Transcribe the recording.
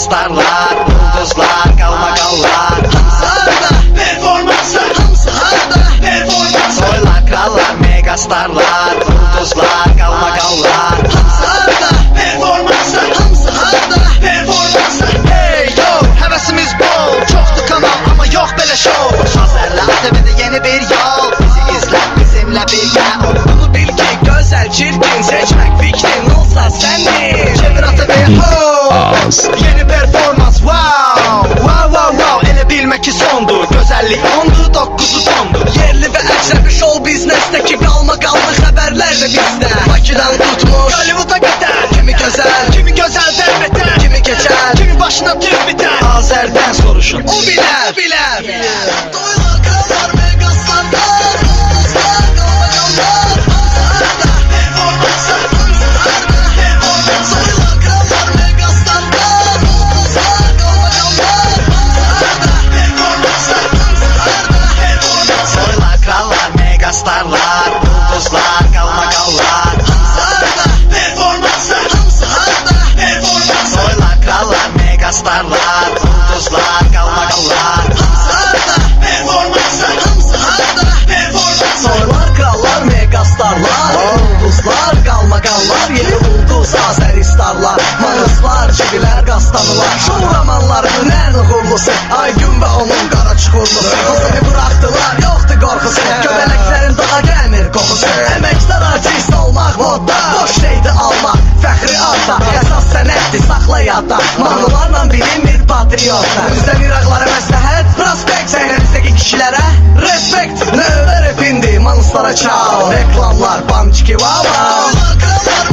megastarlar, ulduzlar, qalmaqallar. Hamısı harda, performanslar. Hamısı harda, performanslar. Soylar, krallar, megastarlar, ulduzlar, qalmaqallar. Hamısı harda, performanslar. Hamısı harda, performanslar. Hey yo, həvəsimiz bol. Çoxdur kanal ama yok belə show. Azərlər ATV-də yeni bir yol, bizi izlə, bizimlə birgə ol. Bunu bil ki güzel çirkin seçmek fikrin olsa sendin. Çevir ATV'ye ho. Yeni performans wow. Wow wow wow. Ele bilmek ki sondu. Güzellik ondu, 9'u tondu. Yerli ve əcnəbi show biznesdeki qalmaqallı xəbərlər də bizdə. Bakıdan tutmuş Hollywood'a qədər. Kimi gözəl tərbəttər. Kimi keçər, kimi başına tüv bitər. Azərdən soruşun, O bilər. Doylar, krallar, megastarlar, ulduzlar, qalmaqallar. Hamısı harda, performanslar. Hamısı harda, performanslar. Doylar, krallar, megastarlar, ulduzlar, qalmaqallar. Hamısı harda, performanslar. Hamısı harda, performanslar. soylar, krallar, megastarlar, ulduzlar, qalmaqallar. Hamısı harda, performanslar. Hamısı harda, performanslar. Soylar, krallar, megastarlar, ulduzlar, qalmaqallar. Hamısı harda, performanslar. Hamısı harda, performanslar. Soylar, krallar, megastarlar, ulduzlar, qalmaqallar. Yeni ulduz, Azəri starlar, manıslar, cibilər, qastanılar. Şov romanlarının ən uğurlusu Ay gün və onun qara çuxurlusu. Səni buraxdılar, yoxdur qorxusu. Göbələklərin daha gəlmir qoxusu. Əməkdar artist olmaq modda, boş şeydi almaq, fəxri adda. Əsas sənətdir, saxla yadda. Mahnılarla bilinmir patriotda. Üzdən iraqlara məsləhət, prospekt. Səhnənizdəki kişilərə respekt. Növbə repindi, manuslara çal. Reklamlar, bamçiki vava. Krallar,